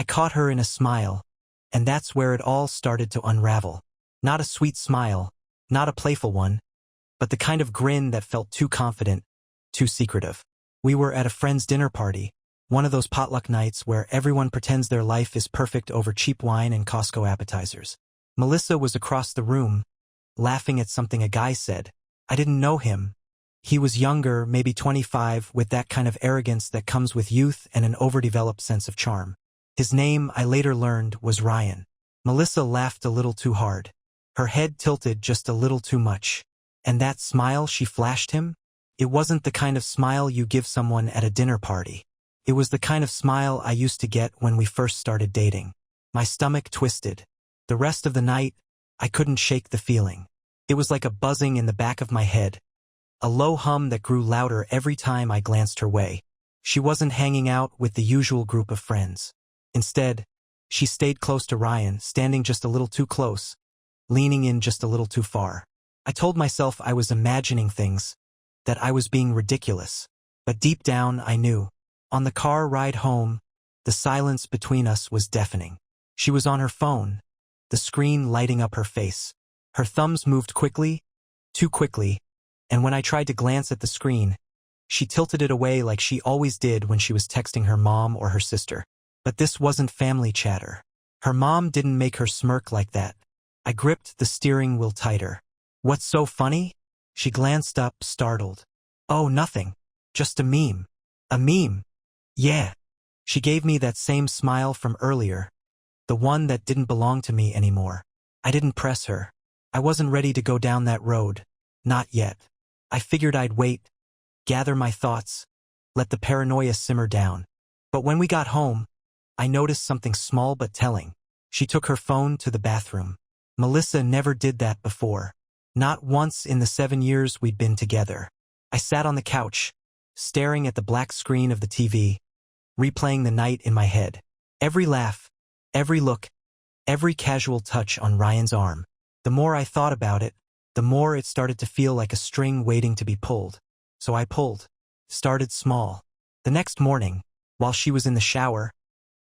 I caught her in a smile, and that's where it all started to unravel. Not a sweet smile, not a playful one, but the kind of grin that felt too confident, too secretive. We were at a friend's dinner party, one of those potluck nights where everyone pretends their life is perfect over cheap wine and Costco appetizers. Melissa was across the room, laughing at something a guy said. I didn't know him. He was younger, maybe 25, with that kind of arrogance that comes with youth and an overdeveloped sense of charm. His name, I later learned, was Ryan. Melissa laughed a little too hard. Her head tilted just a little too much. And that smile she flashed him? It wasn't the kind of smile you give someone at a dinner party. It was the kind of smile I used to get when we first started dating. My stomach twisted. The rest of the night, I couldn't shake the feeling. It was like a buzzing in the back of my head, a low hum that grew louder every time I glanced her way. She wasn't hanging out with the usual group of friends. Instead, she stayed close to Ryan, standing just a little too close, leaning in just a little too far. I told myself I was imagining things, that I was being ridiculous. But deep down, I knew. On the car ride home, the silence between us was deafening. She was on her phone, the screen lighting up her face. Her thumbs moved quickly, too quickly, and when I tried to glance at the screen, she tilted it away like she always did when she was texting her mom or her sister. But this wasn't family chatter. Her mom didn't make her smirk like that. I gripped the steering wheel tighter. What's so funny? She glanced up, startled. Oh, nothing. Just a meme. A meme. Yeah. She gave me that same smile from earlier, the one that didn't belong to me anymore. I didn't press her. I wasn't ready to go down that road. Not yet. I figured I'd wait, gather my thoughts, let the paranoia simmer down. But when we got home, I noticed something small but telling. She took her phone to the bathroom. Melissa never did that before. Not once in the 7 years we'd been together. I sat on the couch, staring at the black screen of the TV, replaying the night in my head. Every laugh, every look, every casual touch on Ryan's arm. The more I thought about it, the more it started to feel like a string waiting to be pulled. So I pulled. Started small. The next morning, while she was in the shower,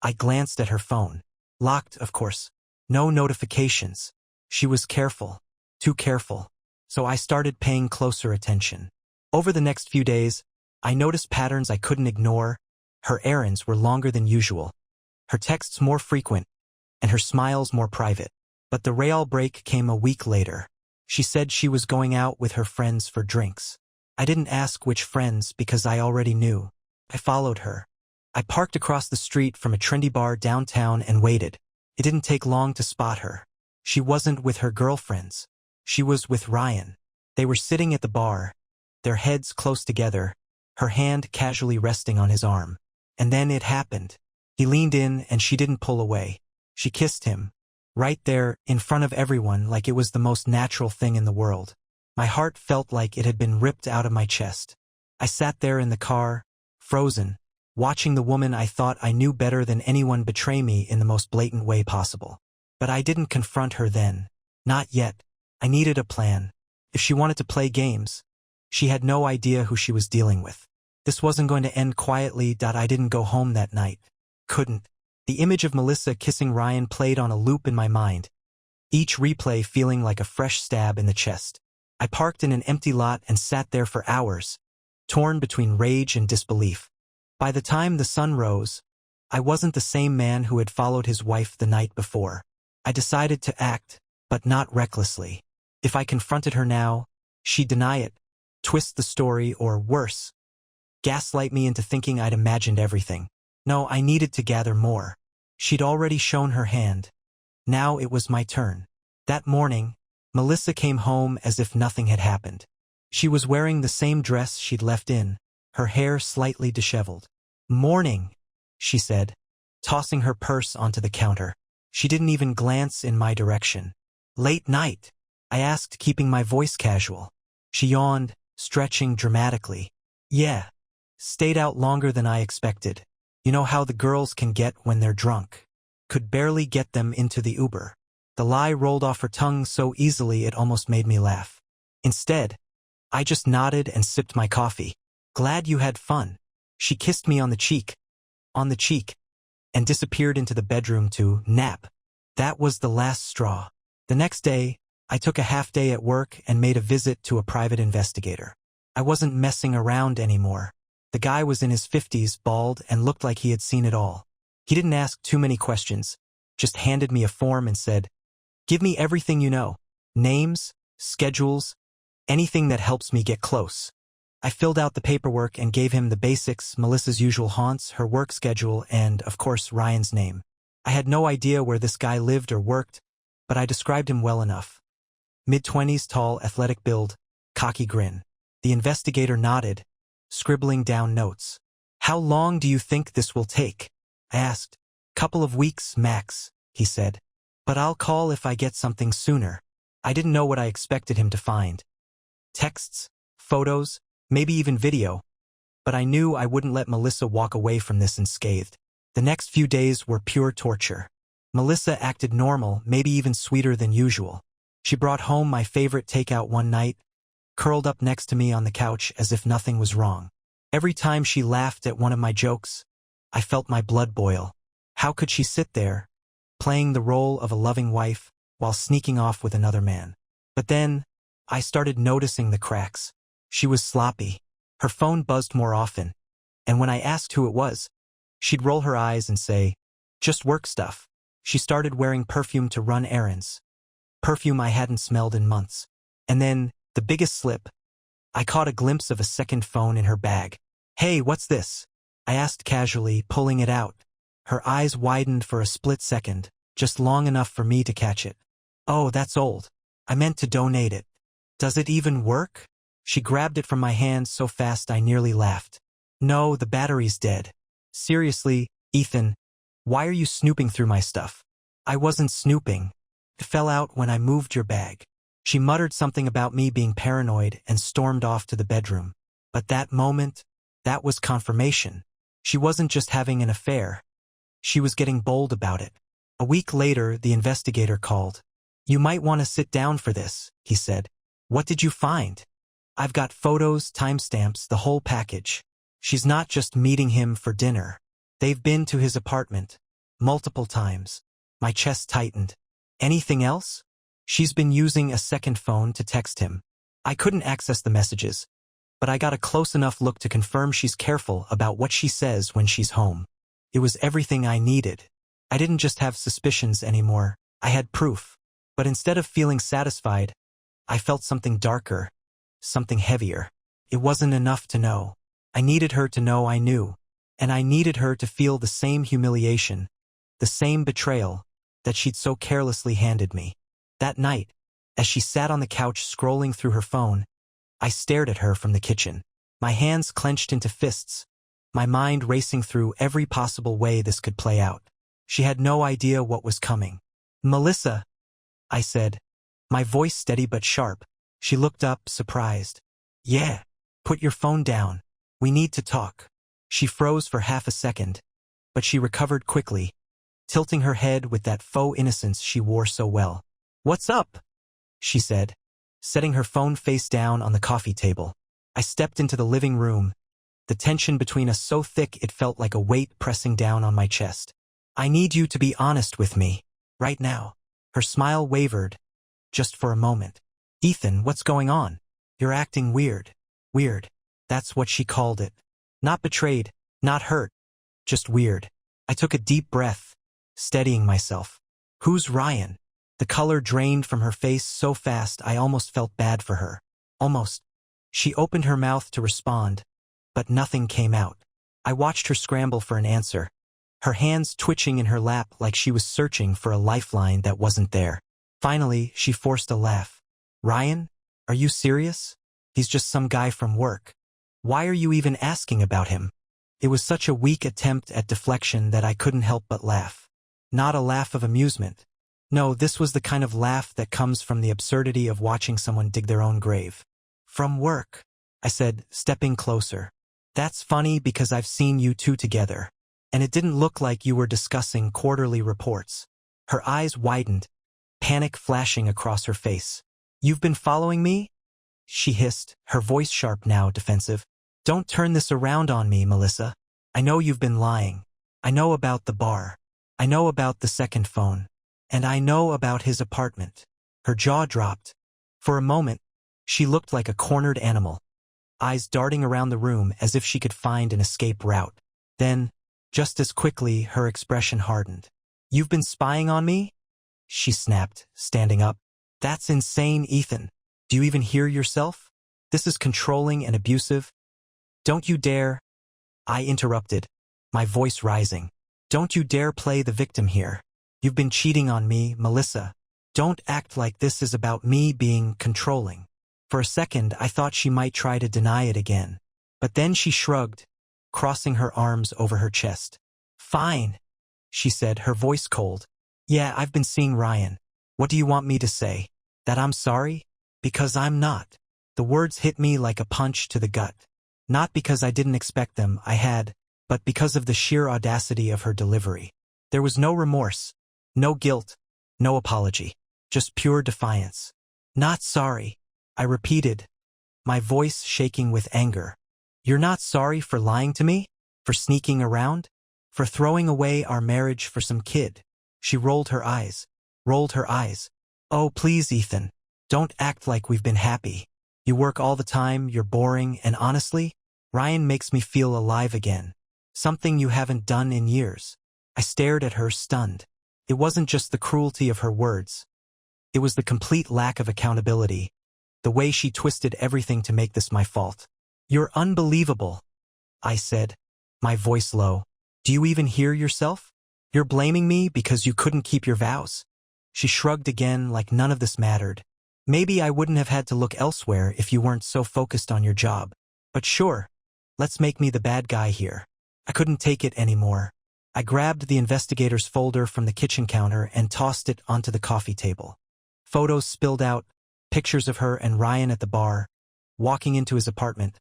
I glanced at her phone. Locked, of course. No notifications. She was careful. Too careful. So I started paying closer attention. Over the next few days, I noticed patterns I couldn't ignore. Her errands were longer than usual. Her texts more frequent, and her smiles more private. But the real break came a week later. She said she was going out with her friends for drinks. I didn't ask which friends because I already knew. I followed her. I parked across the street from a trendy bar downtown and waited. It didn't take long to spot her. She wasn't with her girlfriends. She was with Ryan. They were sitting at the bar, their heads close together, her hand casually resting on his arm. And then it happened. He leaned in and she didn't pull away. She kissed him. Right there, in front of everyone, like it was the most natural thing in the world. My heart felt like it had been ripped out of my chest. I sat there in the car, frozen, watching the woman I thought I knew better than anyone betray me in the most blatant way possible. But I didn't confront her then. Not yet. I needed a plan. If she wanted to play games, she had no idea who she was dealing with. This wasn't going to end quietly. I didn't go home that night. Couldn't. The image of Melissa kissing Ryan played on a loop in my mind, each replay feeling like a fresh stab in the chest. I parked in an empty lot and sat there for hours, torn between rage and disbelief. By the time the sun rose, I wasn't the same man who had followed his wife the night before. I decided to act, but not recklessly. If I confronted her now, she'd deny it, twist the story, or worse, gaslight me into thinking I'd imagined everything. No, I needed to gather more. She'd already shown her hand. Now it was my turn. That morning, Melissa came home as if nothing had happened. She was wearing the same dress she'd left in, her hair slightly disheveled. "Morning," she said, tossing her purse onto the counter. She didn't even glance in my direction. "Late night?" I asked, keeping my voice casual. She yawned, stretching dramatically. "Yeah. Stayed out longer than I expected. You know how the girls can get when they're drunk. Could barely get them into the Uber." The lie rolled off her tongue so easily it almost made me laugh. Instead, I just nodded and sipped my coffee. "Glad you had fun." She kissed me on the cheek. On the cheek. and disappeared into the bedroom to nap. That was the last straw. The next day, I took a half day at work and made a visit to a private investigator. I wasn't messing around anymore. The guy was in his 50s, bald, and looked like he had seen it all. He didn't ask too many questions, just handed me a form and said, "Give me everything you know. Names, schedules, anything that helps me get close." I filled out the paperwork and gave him the basics: Melissa's usual haunts, her work schedule, and, of course, Ryan's name. I had no idea where this guy lived or worked, but I described him well enough. Mid-20s, tall, athletic build, cocky grin. The investigator nodded, scribbling down notes. "How long do you think this will take?" I asked. "Couple of weeks, max," he said. "But I'll call if I get something sooner." I didn't know what I expected him to find. Texts, photos, maybe even video. But I knew I wouldn't let Melissa walk away from this unscathed. The next few days were pure torture. Melissa acted normal, maybe even sweeter than usual. She brought home my favorite takeout one night, curled up next to me on the couch as if nothing was wrong. Every time she laughed at one of my jokes, I felt my blood boil. How could she sit there, playing the role of a loving wife, while sneaking off with another man? But then, I started noticing the cracks. She was sloppy. Her phone buzzed more often. And when I asked who it was, she'd roll her eyes and say, "Just work stuff." She started wearing perfume to run errands. Perfume I hadn't smelled in months. And then, the biggest slip, I caught a glimpse of a second phone in her bag. "Hey, what's this?" I asked casually, pulling it out. Her eyes widened for a split second, just long enough for me to catch it. "Oh, that's old. I meant to donate it." "Does it even work?" She grabbed it from my hand so fast I nearly laughed. "No, the battery's dead." "Seriously, Ethan, why are you snooping through my stuff?" "I wasn't snooping. It fell out when I moved your bag." She muttered something about me being paranoid and stormed off to the bedroom. But that moment, that was confirmation. She wasn't just having an affair. She was getting bold about it. A week later, the investigator called. "You might want to sit down for this," he said. "What did you find?" "I've got photos, timestamps, the whole package." She's not just meeting him for dinner. They've been to his apartment multiple times. My chest tightened. "Anything else?" "She's been using a second phone to text him." I couldn't access the messages, but I got a close enough look to confirm she's careful about what she says when she's home. It was everything I needed. I didn't just have suspicions anymore. I had proof. But instead of feeling satisfied, I felt something darker, something heavier. It wasn't enough to know. I needed her to know I knew. And I needed her to feel the same humiliation, the same betrayal, that she'd so carelessly handed me. That night, as she sat on the couch scrolling through her phone, I stared at her from the kitchen. My hands clenched into fists, my mind racing through every possible way this could play out. She had no idea what was coming. "Melissa," I said, my voice steady but sharp. She looked up, surprised. "Yeah, put your phone down. We need to talk." She froze for half a second, but she recovered quickly, tilting her head with that faux innocence she wore so well. "What's up?" she said, setting her phone face down on the coffee table. I stepped into the living room, the tension between us so thick it felt like a weight pressing down on my chest. "I need you to be honest with me, right now." Her smile wavered, just for a moment. "Ethan, what's going on? You're acting weird." Weird. That's what she called it. Not betrayed, not hurt, just weird. I took a deep breath, steadying myself. "Who's Ryan?" The color drained from her face so fast I almost felt bad for her. Almost. She opened her mouth to respond, but nothing came out. I watched her scramble for an answer, her hands twitching in her lap like she was searching for a lifeline that wasn't there. Finally, she forced a laugh. "Ryan? Are you serious? He's just some guy from work. Why are you even asking about him?" It was such a weak attempt at deflection that I couldn't help but laugh. Not a laugh of amusement. No, this was the kind of laugh that comes from the absurdity of watching someone dig their own grave. "From work," I said, stepping closer. "That's funny because I've seen you two together. And it didn't look like you were discussing quarterly reports." Her eyes widened, panic flashing across her face. "You've been following me?" she hissed, her voice sharp now, defensive. "Don't turn this around on me, Melissa. I know you've been lying." I know about the bar. I know about the second phone. And I know about his apartment. Her jaw dropped. For a moment, she looked like a cornered animal, eyes darting around the room as if she could find an escape route. Then, just as quickly, her expression hardened. "You've been spying on me?" she snapped, standing up. "That's insane, Ethan. Do you even hear yourself? This is controlling and abusive." "Don't you dare," I interrupted, my voice rising. "Don't you dare play the victim here. You've been cheating on me, Melissa. Don't act like this is about me being controlling." For a second, I thought she might try to deny it again. But then she shrugged, crossing her arms over her chest. "Fine," she said, her voice cold. "Yeah, I've been seeing Ryan. What do you want me to say? That I'm sorry? Because I'm not." The words hit me like a punch to the gut. Not because I didn't expect them, I had, but because of the sheer audacity of her delivery. There was no remorse, no guilt, no apology, just pure defiance. "Not sorry," I repeated, my voice shaking with anger. "You're not sorry for lying to me? For sneaking around? For throwing away our marriage for some kid?" She rolled her eyes. "Oh, please, Ethan. Don't act like we've been happy. You work all the time, you're boring, and honestly, Ryan makes me feel alive again. Something you haven't done in years." I stared at her, stunned. It wasn't just the cruelty of her words. It was the complete lack of accountability, the way she twisted everything to make this my fault. "You're unbelievable," I said, my voice low. "Do you even hear yourself? You're blaming me because you couldn't keep your vows." She shrugged again like none of this mattered. "Maybe I wouldn't have had to look elsewhere if you weren't so focused on your job. But sure, let's make me the bad guy here." I couldn't take it anymore. I grabbed the investigator's folder from the kitchen counter and tossed it onto the coffee table. Photos spilled out, pictures of her and Ryan at the bar, walking into his apartment,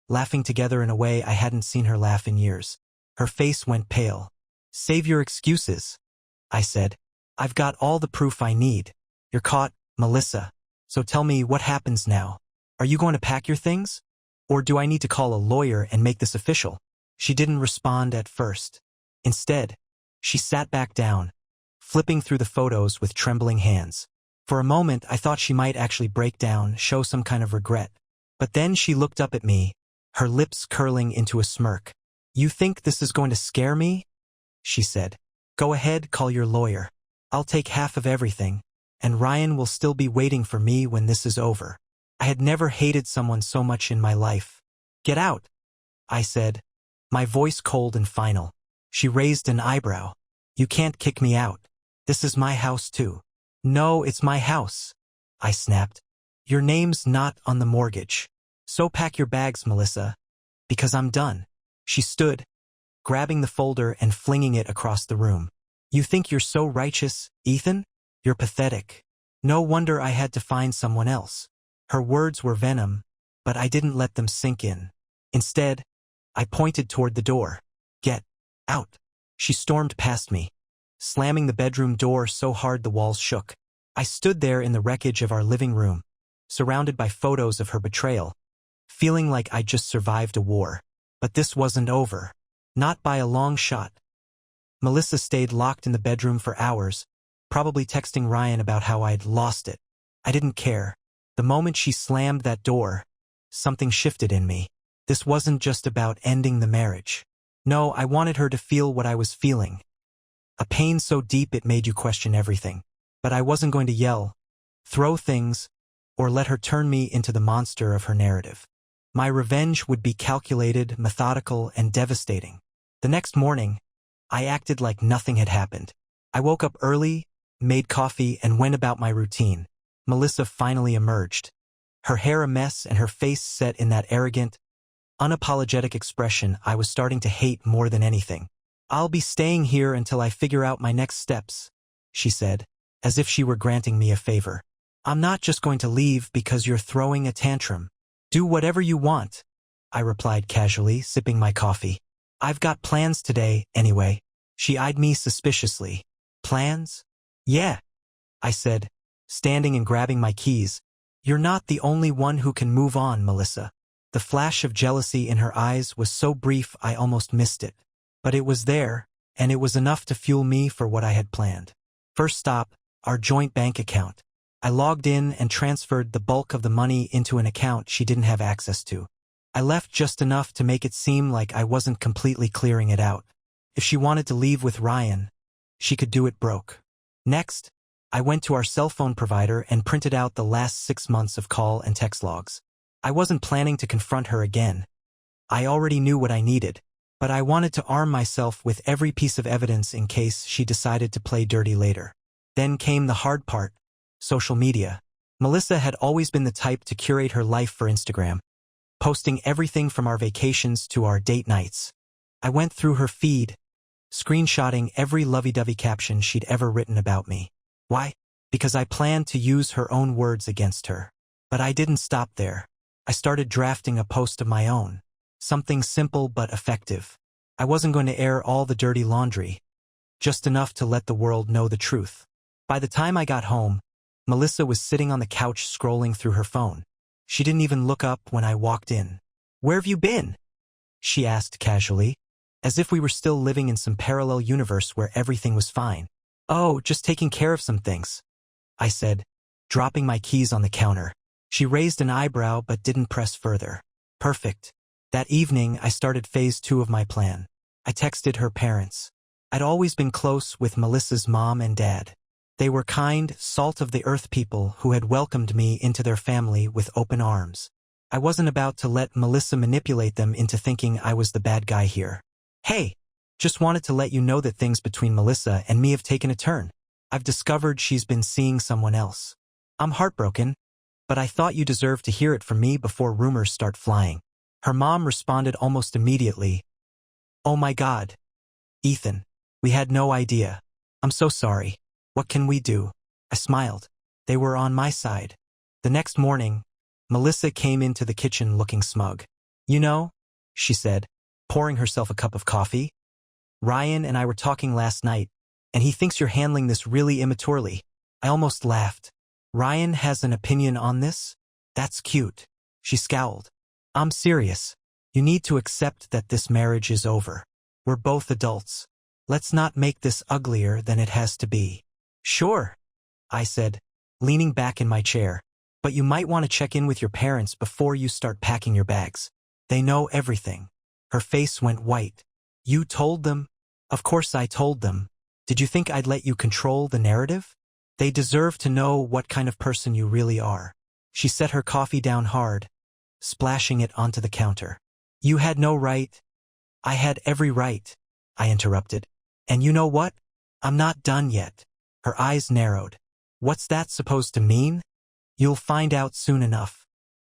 laughing together in a way I hadn't seen her laugh in years. Her face went pale. "Save your excuses," I said. "I've got all the proof I need. You're caught, Melissa. So tell me, what happens now? Are you going to pack your things? Or do I need to call a lawyer and make this official?" She didn't respond at first. Instead, she sat back down, flipping through the photos with trembling hands. For a moment, I thought she might actually break down, show some kind of regret. But then she looked up at me, her lips curling into a smirk. "You think this is going to scare me?" she said. "Go ahead, call your lawyer. I'll take half of everything, and Ryan will still be waiting for me when this is over." I had never hated someone so much in my life. "Get out," I said, my voice cold and final. She raised an eyebrow. "You can't kick me out. This is my house too." "No, it's my house," I snapped. "Your name's not on the mortgage. So pack your bags, Melissa, because I'm done." She stood, grabbing the folder and flinging it across the room. "You think you're so righteous, Ethan? You're pathetic. No wonder I had to find someone else." Her words were venom, but I didn't let them sink in. Instead, I pointed toward the door. "Get out." She stormed past me, slamming the bedroom door so hard the walls shook. I stood there in the wreckage of our living room, surrounded by photos of her betrayal, feeling like I'd just survived a war. But this wasn't over. Not by a long shot. Melissa stayed locked in the bedroom for hours, probably texting Ryan about how I'd lost it. I didn't care. The moment she slammed that door, something shifted in me. This wasn't just about ending the marriage. No, I wanted her to feel what I was feeling. A pain so deep it made you question everything. But I wasn't going to yell, throw things, or let her turn me into the monster of her narrative. My revenge would be calculated, methodical, and devastating. The next morning, I acted like nothing had happened. I woke up early, made coffee, and went about my routine. Melissa finally emerged, her hair a mess and her face set in that arrogant, unapologetic expression I was starting to hate more than anything. "I'll be staying here until I figure out my next steps," she said, as if she were granting me a favor. "I'm not just going to leave because you're throwing a tantrum." "Do whatever you want," I replied casually, sipping my coffee. "I've got plans today, anyway." She eyed me suspiciously. "Plans?" "Yeah," I said, standing and grabbing my keys. "You're not the only one who can move on, Melissa." The flash of jealousy in her eyes was so brief I almost missed it. But it was there, and it was enough to fuel me for what I had planned. First stop, our joint bank account. I logged in and transferred the bulk of the money into an account she didn't have access to. I left just enough to make it seem like I wasn't completely clearing it out. If she wanted to leave with Ryan, she could do it broke. Next, I went to our cell phone provider and printed out the last 6 months of call and text logs. I wasn't planning to confront her again. I already knew what I needed, but I wanted to arm myself with every piece of evidence in case she decided to play dirty later. Then came the hard part. Social media. Melissa had always been the type to curate her life for Instagram, posting everything from our vacations to our date nights. I went through her feed, screenshotting every lovey-dovey caption she'd ever written about me. Why? Because I planned to use her own words against her. But I didn't stop there. I started drafting a post of my own. Something simple but effective. I wasn't going to air all the dirty laundry, just enough to let the world know the truth. By the time I got home, Melissa was sitting on the couch scrolling through her phone. She didn't even look up when I walked in. "Where have you been?" she asked casually, as if we were still living in some parallel universe where everything was fine. "Oh, just taking care of some things," I said, dropping my keys on the counter. She raised an eyebrow but didn't press further. Perfect. That evening, I started phase 2 of my plan. I texted her parents. I'd always been close with Melissa's mom and dad. They were kind, salt-of-the-earth people who had welcomed me into their family with open arms. I wasn't about to let Melissa manipulate them into thinking I was the bad guy here. "Hey, just wanted to let you know that things between Melissa and me have taken a turn. I've discovered she's been seeing someone else. I'm heartbroken, but I thought you deserved to hear it from me before rumors start flying." Her mom responded almost immediately. "Oh my God, Ethan, we had no idea. I'm so sorry. What can we do?" I smiled. They were on my side. The next morning, Melissa came into the kitchen looking smug. "You know," she said, pouring herself a cup of coffee, "Ryan and I were talking last night, and he thinks you're handling this really immaturely." I almost laughed. "Ryan has an opinion on this? That's cute." She scowled. "I'm serious. You need to accept that this marriage is over. We're both adults. Let's not make this uglier than it has to be." "Sure," I said, leaning back in my chair, "but you might want to check in with your parents before you start packing your bags. They know everything." Her face went white. "You told them?" "Of course I told them. Did you think I'd let you control the narrative? They deserve to know what kind of person you really are." She set her coffee down hard, splashing it onto the counter. "You had no right." "I had every right," I interrupted. "And you know what? I'm not done yet." Her eyes narrowed. "What's that supposed to mean?" "You'll find out soon enough."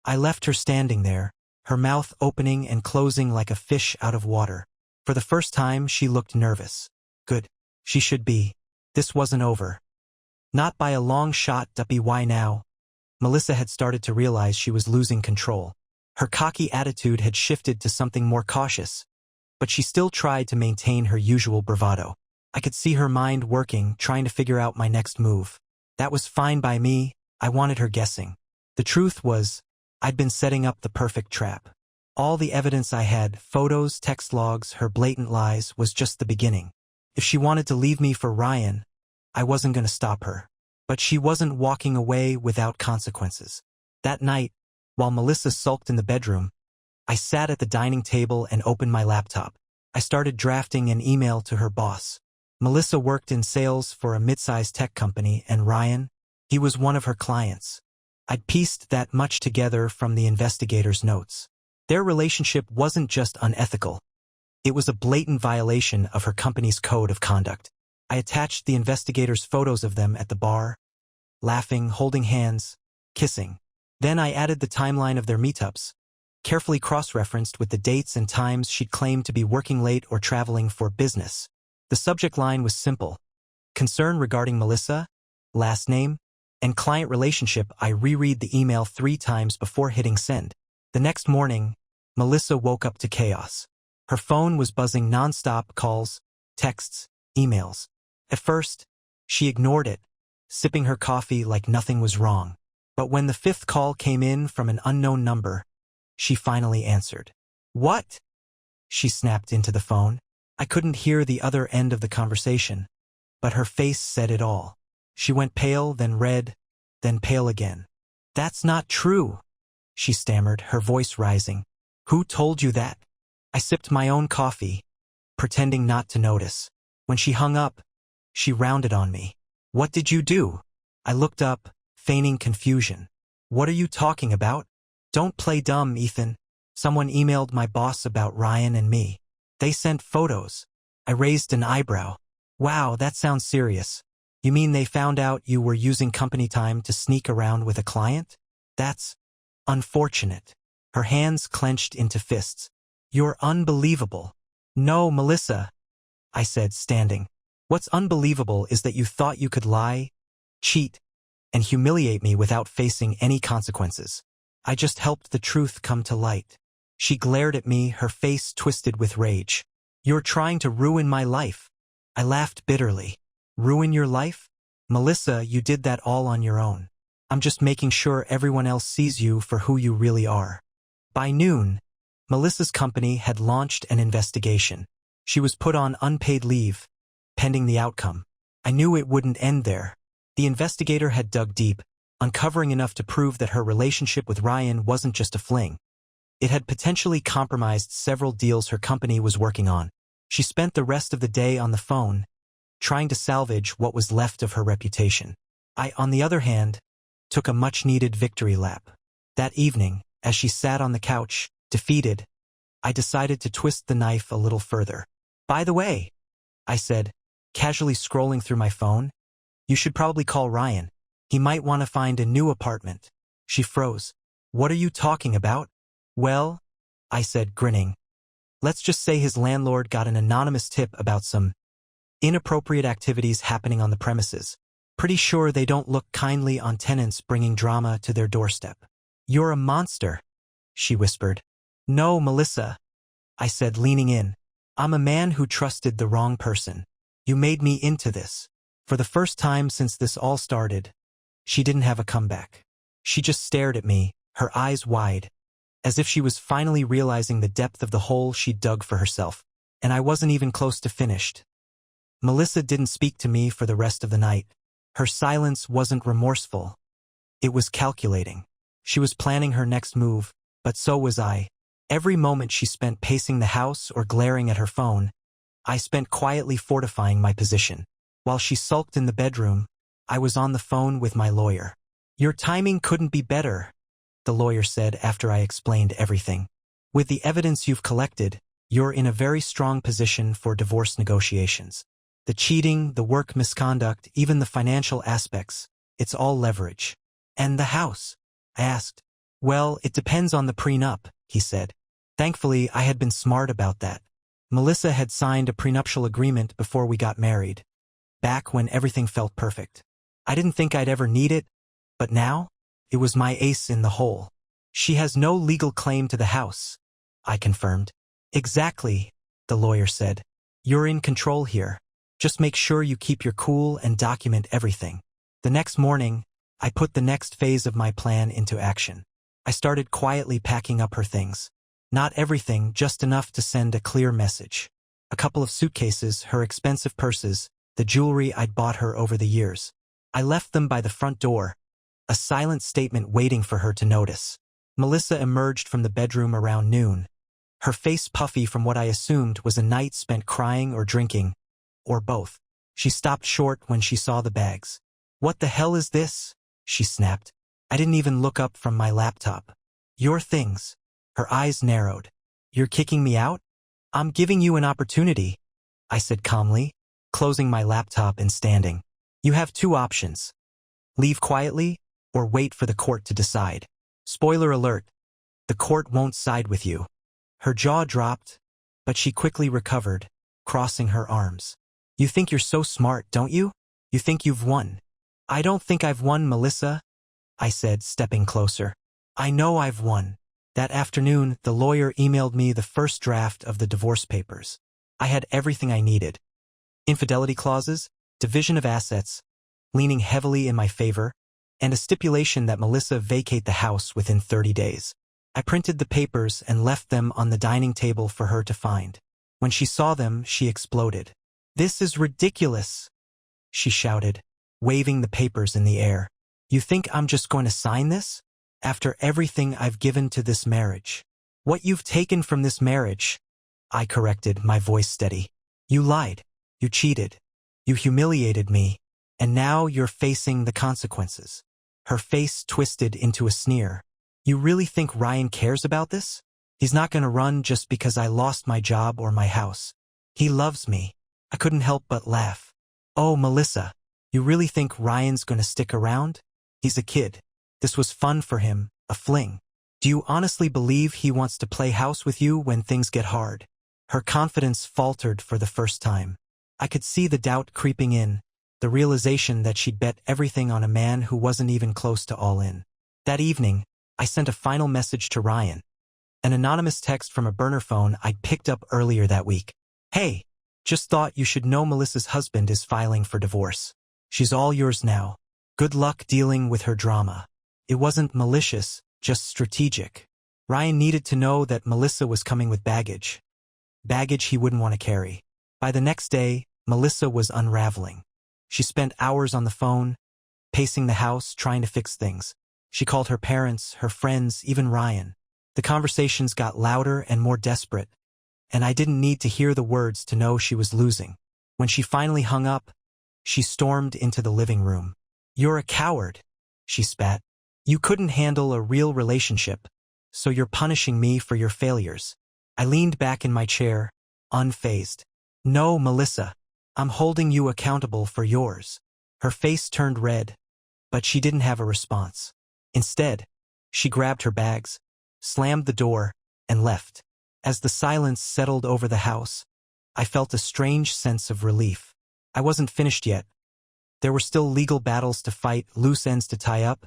I left her standing there, her mouth opening and closing like a fish out of water. For the first time, she looked nervous. Good. She should be. This wasn't over. Not by a long shot. Why now? Melissa had started to realize she was losing control. Her cocky attitude had shifted to something more cautious, but she still tried to maintain her usual bravado. I could see her mind working, trying to figure out my next move. That was fine by me. I wanted her guessing. The truth was, I'd been setting up the perfect trap. All the evidence I had, photos, text logs, her blatant lies, was just the beginning. If she wanted to leave me for Ryan, I wasn't going to stop her. But she wasn't walking away without consequences. That night, while Melissa sulked in the bedroom, I sat at the dining table and opened my laptop. I started drafting an email to her boss. Melissa worked in sales for a mid-sized tech company, and Ryan, he was one of her clients. I'd pieced that much together from the investigator's notes. Their relationship wasn't just unethical. It was a blatant violation of her company's code of conduct. I attached the investigator's photos of them at the bar, laughing, holding hands, kissing. Then I added the timeline of their meetups, carefully cross-referenced with the dates and times she'd claimed to be working late or traveling for business. The subject line was simple: concern regarding Melissa, last name, and client relationship. I reread the email 3 times before hitting send. The next morning, Melissa woke up to chaos. Her phone was buzzing nonstop: calls, texts, emails. At first, she ignored it, sipping her coffee like nothing was wrong. But when the 5th call came in from an unknown number, she finally answered. "What?" she snapped into the phone. I couldn't hear the other end of the conversation, but her face said it all. She went pale, then red, then pale again. "That's not true," she stammered, her voice rising. "Who told you that?" I sipped my own coffee, pretending not to notice. When she hung up, she rounded on me. "What did you do?" I looked up, feigning confusion. "What are you talking about?" "Don't play dumb, Ethan. Someone emailed my boss about Ryan and me. They sent photos." I raised an eyebrow. "Wow, that sounds serious. You mean they found out you were using company time to sneak around with a client? That's unfortunate." Her hands clenched into fists. "You're unbelievable." "No, Melissa," I said, standing. "What's unbelievable is that you thought you could lie, cheat, and humiliate me without facing any consequences. I just helped the truth come to light." She glared at me, her face twisted with rage. "You're trying to ruin my life." I laughed bitterly. "Ruin your life? Melissa, you did that all on your own. I'm just making sure everyone else sees you for who you really are." By noon, Melissa's company had launched an investigation. She was put on unpaid leave, pending the outcome. I knew it wouldn't end there. The investigator had dug deep, uncovering enough to prove that her relationship with Ryan wasn't just a fling. It had potentially compromised several deals her company was working on. She spent the rest of the day on the phone, trying to salvage what was left of her reputation. I, on the other hand, took a much-needed victory lap. That evening, as she sat on the couch, defeated, I decided to twist the knife a little further. "By the way," I said, casually scrolling through my phone, "you should probably call Ryan. He might want to find a new apartment." She froze. "What are you talking about?" "Well," I said, grinning, "let's just say his landlord got an anonymous tip about some inappropriate activities happening on the premises. Pretty sure they don't look kindly on tenants bringing drama to their doorstep." "You're a monster," she whispered. "No, Melissa," I said, leaning in. "I'm a man who trusted the wrong person. You made me into this." For the first time since this all started, she didn't have a comeback. She just stared at me, her eyes wide, as if she was finally realizing the depth of the hole she'd dug for herself. And I wasn't even close to finished. Melissa didn't speak to me for the rest of the night. Her silence wasn't remorseful. It was calculating. She was planning her next move, but so was I. Every moment she spent pacing the house or glaring at her phone, I spent quietly fortifying my position. While she sulked in the bedroom, I was on the phone with my lawyer. "Your timing couldn't be better," the lawyer said after I explained everything. "With the evidence you've collected, you're in a very strong position for divorce negotiations. The cheating, the work misconduct, even the financial aspects, it's all leverage." "And the house?" I asked. "Well, it depends on the prenup," he said. Thankfully, I had been smart about that. Melissa had signed a prenuptial agreement before we got married, back when everything felt perfect. I didn't think I'd ever need it, but now, it was my ace in the hole. "She has no legal claim to the house," I confirmed. "Exactly," the lawyer said. "You're in control here. Just make sure you keep your cool and document everything." The next morning, I put the next phase of my plan into action. I started quietly packing up her things. Not everything, just enough to send a clear message. A couple of suitcases, her expensive purses, the jewelry I'd bought her over the years. I left them by the front door, a silent statement waiting for her to notice. Melissa emerged from the bedroom around noon, her face puffy from what I assumed was a night spent crying or drinking, or both. She stopped short when she saw the bags. "What the hell is this?" she snapped. I didn't even look up from my laptop. "Your things." Her eyes narrowed. "You're kicking me out?" "I'm giving you an opportunity," I said calmly, closing my laptop and standing. "You have two options. Leave quietly, or wait for the court to decide. Spoiler alert, the court won't side with you." Her jaw dropped, but she quickly recovered, crossing her arms. "You think you're so smart, don't you? You think you've won." "I don't think I've won, Melissa," I said, stepping closer. "I know I've won." That afternoon, the lawyer emailed me the first draft of the divorce papers. I had everything I needed. Infidelity clauses, division of assets, leaning heavily in my favor, and a stipulation that Melissa vacate the house within 30 days. I printed the papers and left them on the dining table for her to find. When she saw them, she exploded. "This is ridiculous," she shouted, waving the papers in the air. "You think I'm just going to sign this? After everything I've given to this marriage? What you've taken from this marriage?" I corrected, my voice steady. "You lied. You cheated. You humiliated me. And now you're facing the consequences." Her face twisted into a sneer. "You really think Ryan cares about this? He's not going to run just because I lost my job or my house. He loves me." I couldn't help but laugh. "Oh, Melissa, you really think Ryan's going to stick around? He's a kid. This was fun for him, a fling. Do you honestly believe he wants to play house with you when things get hard?" Her confidence faltered for the first time. I could see the doubt creeping in, the realization that she'd bet everything on a man who wasn't even close to all in. That evening, I sent a final message to Ryan. An anonymous text from a burner phone I'd picked up earlier that week. "Hey, just thought you should know Melissa's husband is filing for divorce. She's all yours now. Good luck dealing with her drama." It wasn't malicious, just strategic. Ryan needed to know that Melissa was coming with baggage. Baggage he wouldn't want to carry. By the next day, Melissa was unraveling. She spent hours on the phone, pacing the house, trying to fix things. She called her parents, her friends, even Ryan. The conversations got louder and more desperate, and I didn't need to hear the words to know she was losing. When she finally hung up, she stormed into the living room. "You're a coward," she spat. "You couldn't handle a real relationship, so you're punishing me for your failures." I leaned back in my chair, unfazed. "No, Melissa, I'm holding you accountable for yours." Her face turned red, but she didn't have a response. Instead, she grabbed her bags, slammed the door, and left. As the silence settled over the house, I felt a strange sense of relief. I wasn't finished yet. There were still legal battles to fight, loose ends to tie up,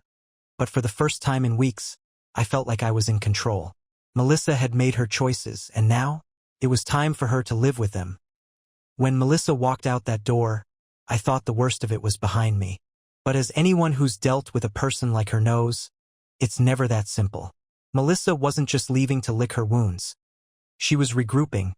but for the first time in weeks, I felt like I was in control. Melissa had made her choices, and now, it was time for her to live with them. When Melissa walked out that door, I thought the worst of it was behind me. But as anyone who's dealt with a person like her knows, it's never that simple. Melissa wasn't just leaving to lick her wounds. She was regrouping,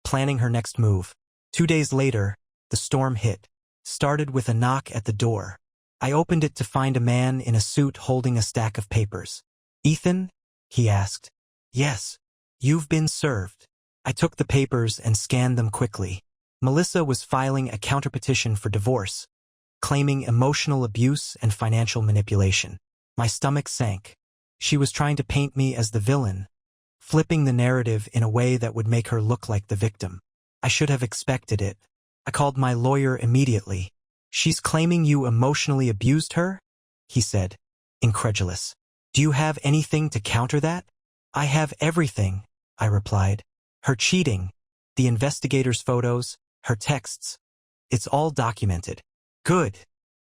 planning her next move. 2 days later, the storm hit. Started with a knock at the door. I opened it to find a man in a suit holding a stack of papers. "Ethan?" he asked. "Yes. You've been served." I took the papers and scanned them quickly. Melissa was filing a counterpetition for divorce, claiming emotional abuse and financial manipulation. My stomach sank. She was trying to paint me as the villain, flipping the narrative in a way that would make her look like the victim. I should have expected it. I called my lawyer immediately. "She's claiming you emotionally abused her?" he said, incredulous. "Do you have anything to counter that?" "I have everything," I replied. "Her cheating, the investigators' photos, her texts. It's all documented." "Good,"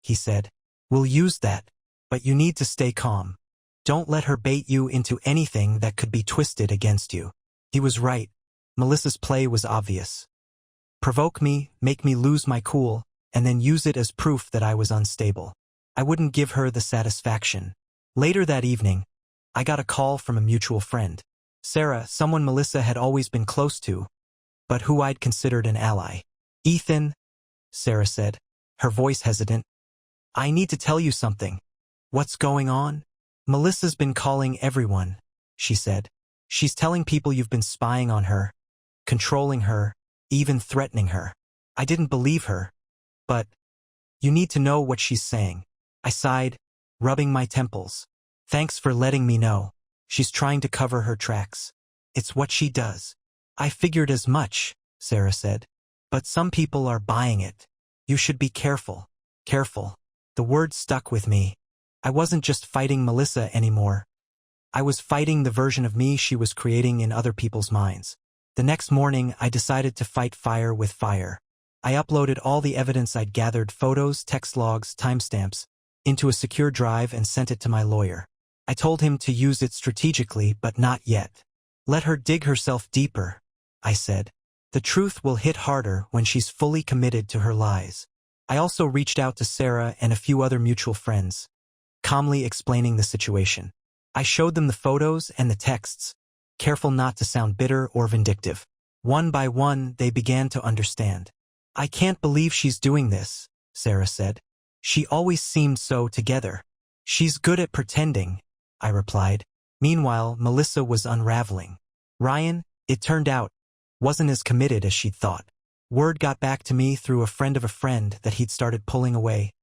he said. "We'll use that, but you need to stay calm. Don't let her bait you into anything that could be twisted against you." He was right. Melissa's play was obvious. Provoke me, make me lose my cool, and then use it as proof that I was unstable. I wouldn't give her the satisfaction. Later that evening, I got a call from a mutual friend. Sarah, someone Melissa had always been close to, but who I'd considered an ally. "Ethan," Sarah said, her voice hesitant, "I need to tell you something." "What's going on?" "Melissa's been calling everyone," she said. "She's telling people you've been spying on her, controlling her, even threatening her." I didn't believe her, but you need to know what she's saying. I sighed, rubbing my temples. "Thanks for letting me know. She's trying to cover her tracks. It's what she does." "I figured as much," Sarah said. "But some people are buying it. You should be careful." Careful. The word stuck with me. I wasn't just fighting Melissa anymore. I was fighting the version of me she was creating in other people's minds. The next morning, I decided to fight fire with fire. I uploaded all the evidence I'd gathered, photos, text logs, timestamps, into a secure drive and sent it to my lawyer. I told him to use it strategically, but not yet. "Let her dig herself deeper," I said. "The truth will hit harder when she's fully committed to her lies." I also reached out to Sarah and a few other mutual friends, calmly explaining the situation. I showed them the photos and the texts, careful not to sound bitter or vindictive. One by one, they began to understand. "I can't believe she's doing this," Sarah said. "She always seemed so together." "She's good at pretending," I replied. Meanwhile, Melissa was unraveling. Ryan, it turned out, wasn't as committed as she'd thought. Word got back to me through a friend of a friend that he'd started pulling away,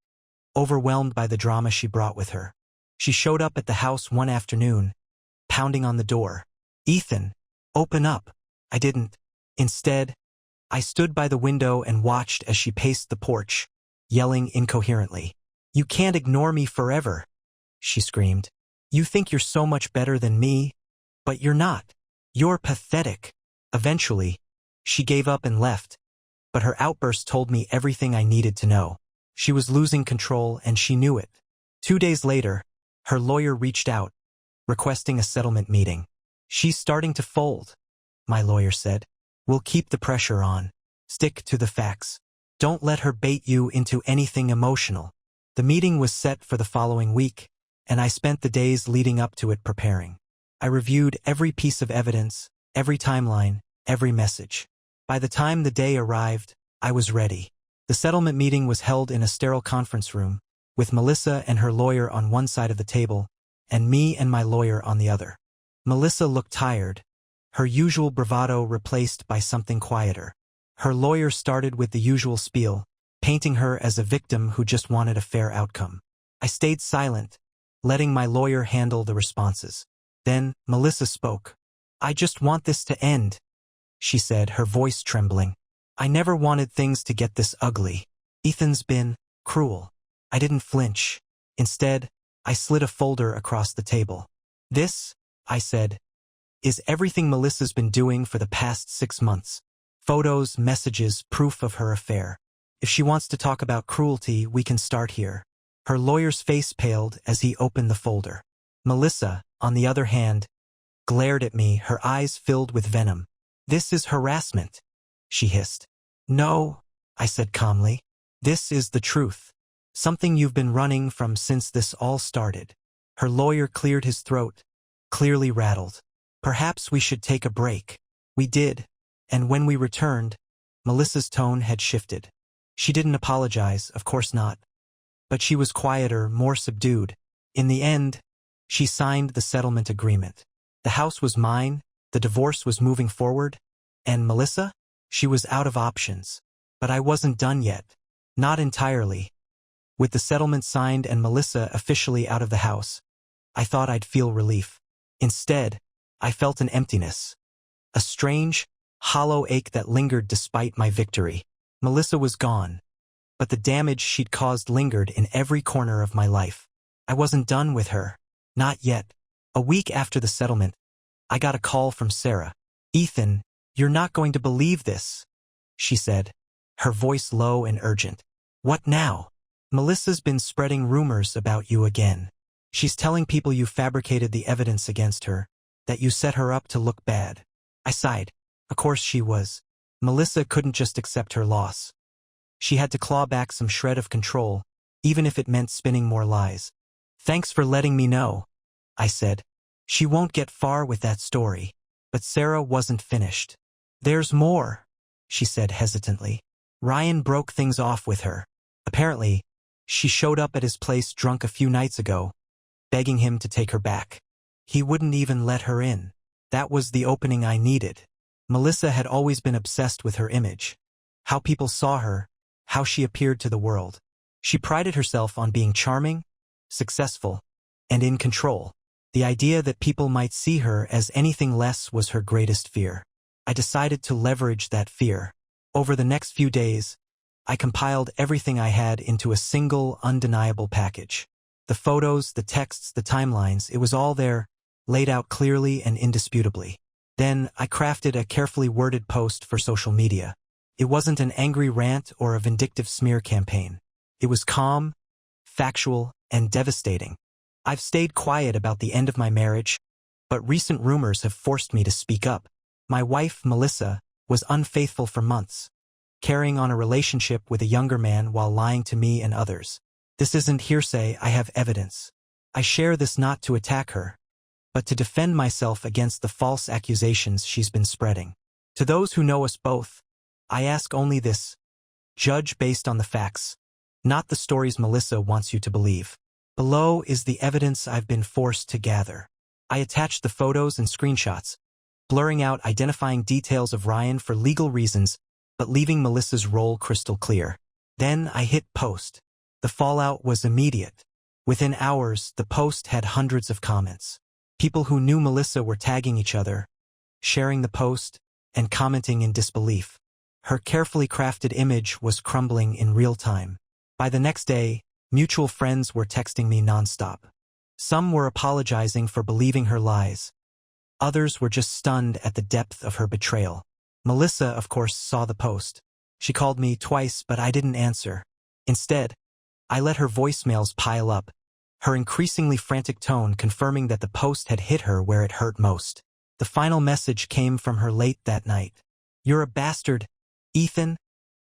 overwhelmed by the drama she brought with her. She showed up at the house one afternoon, pounding on the door. "Ethan, open up." I didn't. Instead, I stood by the window and watched as she paced the porch, yelling incoherently. "You can't ignore me forever," she screamed. "You think you're so much better than me, but you're not. You're pathetic." Eventually, she gave up and left, but her outburst told me everything I needed to know. She was losing control, and she knew it. 2 days later, her lawyer reached out, requesting a settlement meeting. "She's starting to fold," my lawyer said. "We'll keep the pressure on. Stick to the facts. Don't let her bait you into anything emotional." The meeting was set for the following week, and I spent the days leading up to it preparing. I reviewed every piece of evidence, every timeline, every message. By the time the day arrived, I was ready. The settlement meeting was held in a sterile conference room, with Melissa and her lawyer on one side of the table, and me and my lawyer on the other. Melissa looked tired, her usual bravado replaced by something quieter. Her lawyer started with the usual spiel, painting her as a victim who just wanted a fair outcome. I stayed silent, letting my lawyer handle the responses. Then Melissa spoke. "I just want this to end," she said, her voice trembling. "I never wanted things to get this ugly. Ethan's been cruel." I didn't flinch. Instead, I slid a folder across the table. "This," I said, "is everything Melissa's been doing for the past 6 months. Photos, messages, proof of her affair. If she wants to talk about cruelty, we can start here." Her lawyer's face paled as he opened the folder. Melissa, on the other hand, glared at me, her eyes filled with venom. "This is harassment," she hissed. "No," I said calmly. "This is the truth. Something you've been running from since this all started." Her lawyer cleared his throat, clearly rattled. "Perhaps we should take a break." We did, and when we returned, Melissa's tone had shifted. She didn't apologize, of course not. But she was quieter, more subdued. In the end, she signed the settlement agreement. The house was mine, the divorce was moving forward, and Melissa? She was out of options. But I wasn't done yet. Not entirely. With the settlement signed and Melissa officially out of the house, I thought I'd feel relief. Instead, I felt an emptiness. A strange, hollow ache that lingered despite my victory. Melissa was gone, but the damage she'd caused lingered in every corner of my life. I wasn't done with her. Not yet. A week after the settlement, I got a call from Sarah. "Ethan, you're not going to believe this," she said, her voice low and urgent. "What now?" "Melissa's been spreading rumors about you again. She's telling people you fabricated the evidence against her, that you set her up to look bad." I sighed. Of course she was. Melissa couldn't just accept her loss. She had to claw back some shred of control, even if it meant spinning more lies. "Thanks for letting me know," I said. "She won't get far with that story." But Sarah wasn't finished. "There's more," she said hesitantly. "Ryan broke things off with her. Apparently, she showed up at his place drunk a few nights ago, begging him to take her back. He wouldn't even let her in. That was the opening I needed." Melissa had always been obsessed with her image. How people saw her, how she appeared to the world. She prided herself on being charming, successful, and in control. The idea that people might see her as anything less was her greatest fear. I decided to leverage that fear. Over the next few days, I compiled everything I had into a single, undeniable package. The photos, the texts, the timelines, it was all there, laid out clearly and indisputably. Then I crafted a carefully worded post for social media. It wasn't an angry rant or a vindictive smear campaign. It was calm, factual, and devastating. I've stayed quiet about the end of my marriage, but recent rumors have forced me to speak up. My wife, Melissa, was unfaithful for months, carrying on a relationship with a younger man while lying to me and others. This isn't hearsay, I have evidence. I share this not to attack her, but to defend myself against the false accusations she's been spreading. To those who know us both, I ask only this: judge based on the facts, not the stories Melissa wants you to believe. Below is the evidence I've been forced to gather. I attached the photos and screenshots, blurring out identifying details of Ryan for legal reasons, but leaving Melissa's role crystal clear. Then I hit post. The fallout was immediate. Within hours, the post had hundreds of comments. People who knew Melissa were tagging each other, sharing the post, and commenting in disbelief. Her carefully crafted image was crumbling in real time. By the next day, mutual friends were texting me nonstop. Some were apologizing for believing her lies. Others were just stunned at the depth of her betrayal. Melissa, of course, saw the post. She called me twice, but I didn't answer. Instead, I let her voicemails pile up, her increasingly frantic tone confirming that the post had hit her where it hurt most. The final message came from her late that night. "You're a bastard, Ethan,"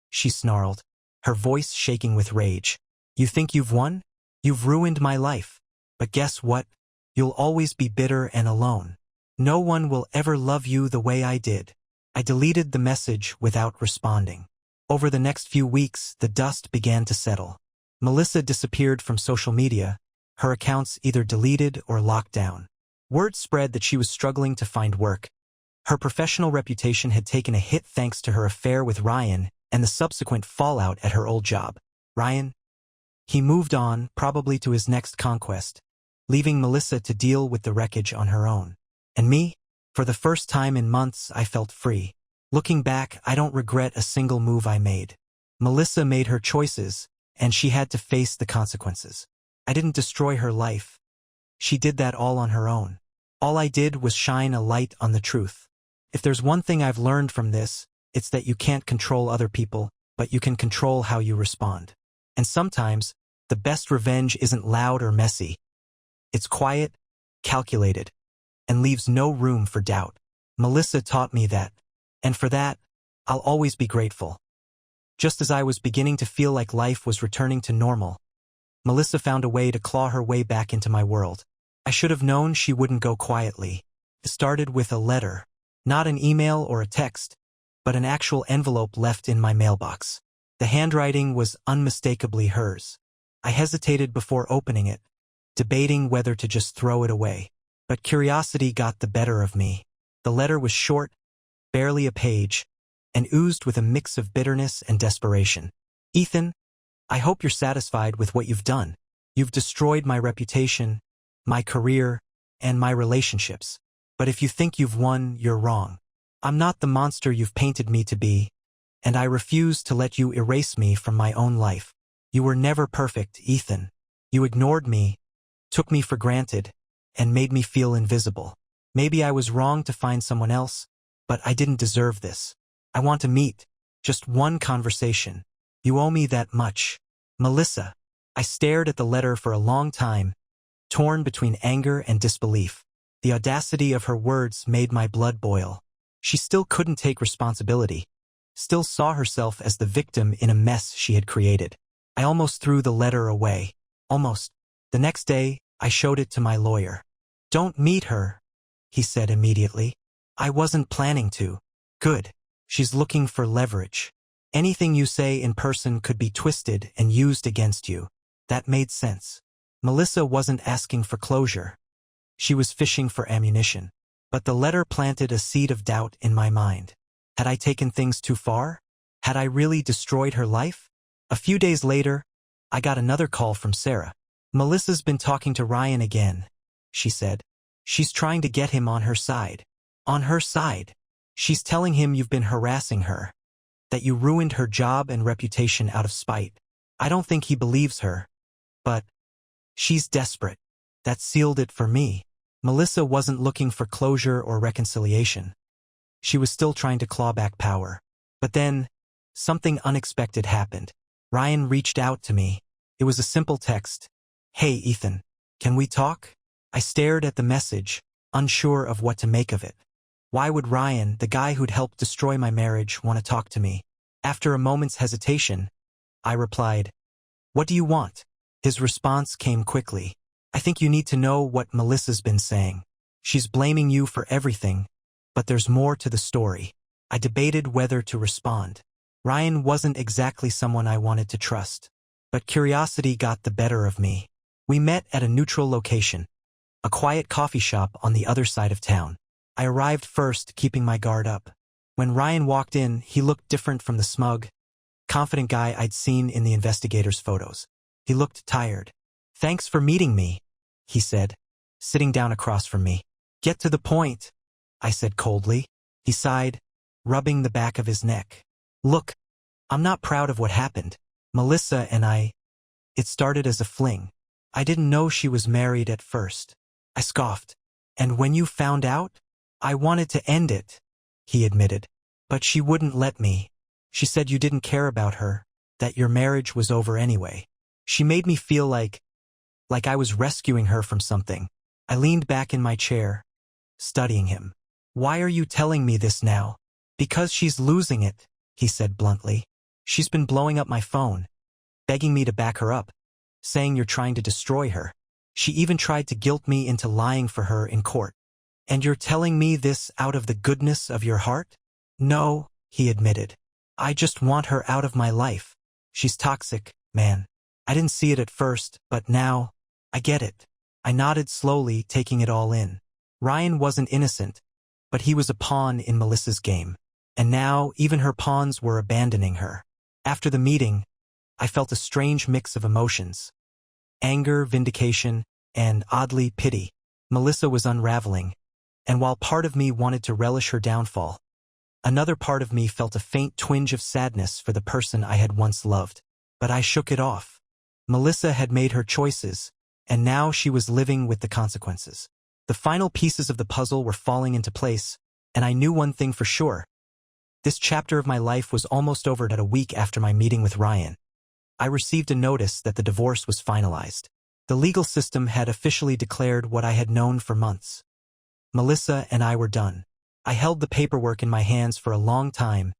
she snarled, her voice shaking with rage. "You think you've won? You've ruined my life. But guess what? You'll always be bitter and alone. No one will ever love you the way I did." I deleted the message without responding. Over the next few weeks, the dust began to settle. Melissa disappeared from social media, her accounts either deleted or locked down. Word spread that she was struggling to find work. Her professional reputation had taken a hit thanks to her affair with Ryan and the subsequent fallout at her old job. Ryan? He moved on, probably to his next conquest, leaving Melissa to deal with the wreckage on her own. And me? For the first time in months, I felt free. Looking back, I don't regret a single move I made. Melissa made her choices, and she had to face the consequences. I didn't destroy her life. She did that all on her own. All I did was shine a light on the truth. If there's one thing I've learned from this, it's that you can't control other people, but you can control how you respond. And sometimes, the best revenge isn't loud or messy. It's quiet, calculated, and leaves no room for doubt. Melissa taught me that, and for that, I'll always be grateful. Just as I was beginning to feel like life was returning to normal, Melissa found a way to claw her way back into my world. I should have known she wouldn't go quietly. It started with a letter. Not an email or a text, but an actual envelope left in my mailbox. The handwriting was unmistakably hers. I hesitated before opening it, debating whether to just throw it away. But curiosity got the better of me. The letter was short, barely a page, and oozed with a mix of bitterness and desperation. "Ethan, I hope you're satisfied with what you've done. You've destroyed my reputation, my career, and my relationships. But if you think you've won, you're wrong. I'm not the monster you've painted me to be, and I refuse to let you erase me from my own life. You were never perfect, Ethan. You ignored me, took me for granted, and made me feel invisible. Maybe I was wrong to find someone else, but I didn't deserve this. I want to meet. Just one conversation. You owe me that much. Melissa." I stared at the letter for a long time, torn between anger and disbelief. The audacity of her words made my blood boil. She still couldn't take responsibility, still saw herself as the victim in a mess she had created. I almost threw the letter away. Almost. The next day, I showed it to my lawyer. "Don't meet her," he said immediately. "I wasn't planning to." "Good. She's looking for leverage. Anything you say in person could be twisted and used against you." That made sense. Melissa wasn't asking for closure. She was fishing for ammunition. But the letter planted a seed of doubt in my mind. Had I taken things too far? Had I really destroyed her life? A few days later, I got another call from Sarah. "Melissa's been talking to Ryan again," she said. "She's trying to get him on her side." "On her side?" "She's telling him you've been harassing her, that you ruined her job and reputation out of spite." I don't think he believes her, but she's desperate. That sealed it for me. Melissa wasn't looking for closure or reconciliation. She was still trying to claw back power. But then, something unexpected happened. Ryan reached out to me. It was a simple text. "Hey, Ethan, can we talk?" I stared at the message, unsure of what to make of it. Why would Ryan, the guy who'd helped destroy my marriage, want to talk to me? After a moment's hesitation, I replied, "What do you want?" His response came quickly. "I think you need to know what Melissa's been saying. She's blaming you for everything, but there's more to the story." I debated whether to respond. Ryan wasn't exactly someone I wanted to trust, but curiosity got the better of me. We met at a neutral location, a quiet coffee shop on the other side of town. I arrived first, keeping my guard up. When Ryan walked in, he looked different from the smug, confident guy I'd seen in the investigators' photos. He looked tired. "Thanks for meeting me," he said, sitting down across from me. "Get to the point," I said coldly. He sighed, rubbing the back of his neck. "Look, I'm not proud of what happened. Melissa and it started as a fling. I didn't know she was married at first." I scoffed. "And when you found out?" "I wanted to end it," he admitted. "But she wouldn't let me. She said you didn't care about her, that your marriage was over anyway. She made me feel like I was rescuing her from something." I leaned back in my chair, studying him. "Why are you telling me this now?" "Because she's losing it," he said bluntly. "She's been blowing up my phone, begging me to back her up, saying you're trying to destroy her. She even tried to guilt me into lying for her in court." "And you're telling me this out of the goodness of your heart?" "No," he admitted. "I just want her out of my life. She's toxic, man. I didn't see it at first, but now, I get it." I nodded slowly, taking it all in. Ryan wasn't innocent, but he was a pawn in Melissa's game. And now, even her pawns were abandoning her. After the meeting, I felt a strange mix of emotions. Anger, vindication, and, oddly, pity. Melissa was unraveling, and while part of me wanted to relish her downfall, another part of me felt a faint twinge of sadness for the person I had once loved. But I shook it off. Melissa had made her choices, and now she was living with the consequences. The final pieces of the puzzle were falling into place, and I knew one thing for sure. This chapter of my life was almost over at a week after my meeting with Ryan. I received a notice that the divorce was finalized. The legal system had officially declared what I had known for months. Melissa and I were done. I held the paperwork in my hands for a long time,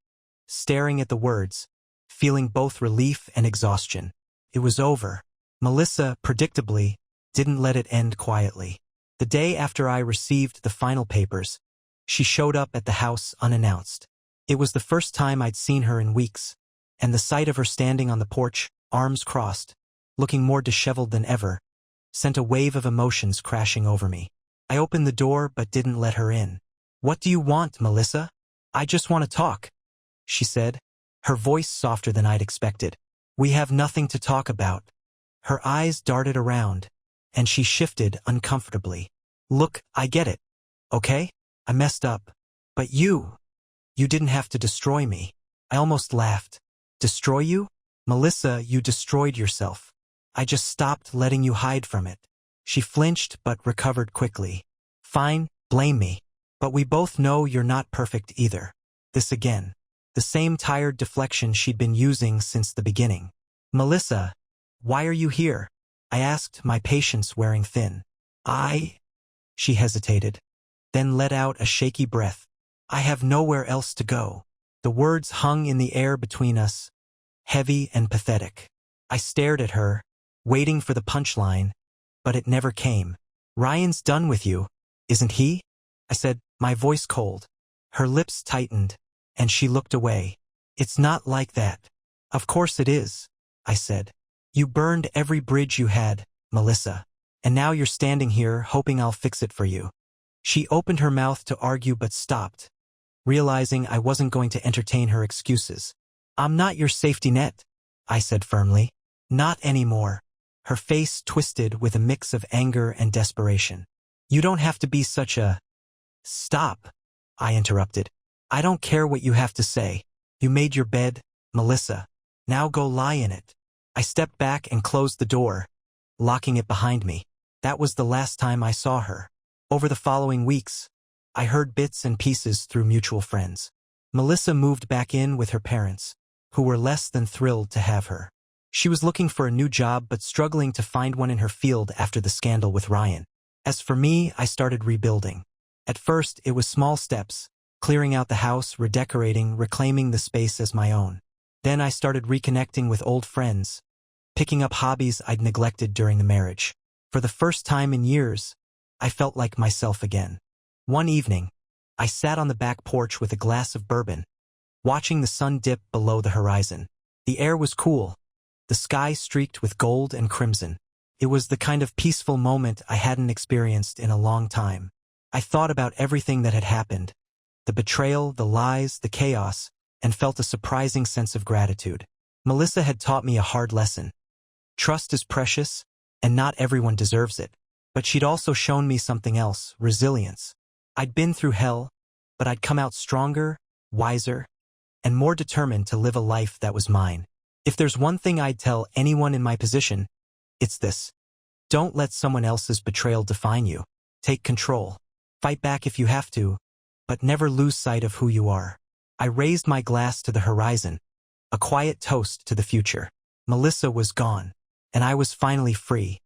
staring at the words, feeling both relief and exhaustion. It was over. Melissa, predictably, didn't let it end quietly. The day after I received the final papers, she showed up at the house unannounced. It was the first time I'd seen her in weeks, and the sight of her standing on the porch, arms crossed, looking more disheveled than ever, sent a wave of emotions crashing over me. I opened the door but didn't let her in. "What do you want, Melissa?" "I just want to talk," she said, her voice softer than I'd expected. "We have nothing to talk about." Her eyes darted around, and she shifted uncomfortably. "Look, I get it, okay? I messed up. But you didn't have to destroy me." I almost laughed. "Destroy you? Melissa, you destroyed yourself. I just stopped letting you hide from it." She flinched but recovered quickly. "Fine, blame me. But we both know you're not perfect either." This again. The same tired deflection she'd been using since the beginning. "Melissa, why are you here?" I asked, my patience wearing thin. She hesitated, then let out a shaky breath. "I have nowhere else to go." The words hung in the air between us, heavy and pathetic. I stared at her, waiting for the punchline, but it never came. "Ryan's done with you, isn't he?" I said, my voice cold. Her lips tightened, and she looked away. "It's not like that." "Of course it is," I said. "You burned every bridge you had, Melissa. And now you're standing here hoping I'll fix it for you." She opened her mouth to argue but stopped, realizing I wasn't going to entertain her excuses. "I'm not your safety net," I said firmly. "Not anymore." Her face twisted with a mix of anger and desperation. "You don't have to be such a—" "Stop," I interrupted. "I don't care what you have to say. You made your bed, Melissa. Now go lie in it." I stepped back and closed the door, locking it behind me. That was the last time I saw her. Over the following weeks, I heard bits and pieces through mutual friends. Melissa moved back in with her parents, who were less than thrilled to have her. She was looking for a new job but struggling to find one in her field after the scandal with Ryan. As for me, I started rebuilding. At first, it was small steps, clearing out the house, redecorating, reclaiming the space as my own. Then I started reconnecting with old friends, picking up hobbies I'd neglected during the marriage. For the first time in years, I felt like myself again. One evening, I sat on the back porch with a glass of bourbon, watching the sun dip below the horizon. The air was cool, the sky streaked with gold and crimson. It was the kind of peaceful moment I hadn't experienced in a long time. I thought about everything that had happened, the betrayal, the lies, the chaos, and felt a surprising sense of gratitude. Melissa had taught me a hard lesson. Trust is precious, and not everyone deserves it. But she'd also shown me something else, resilience. I'd been through hell, but I'd come out stronger, wiser, and more determined to live a life that was mine. If there's one thing I'd tell anyone in my position, it's this. Don't let someone else's betrayal define you. Take control. Fight back if you have to, but never lose sight of who you are. I raised my glass to the horizon, a quiet toast to the future. Melissa was gone, and I was finally free.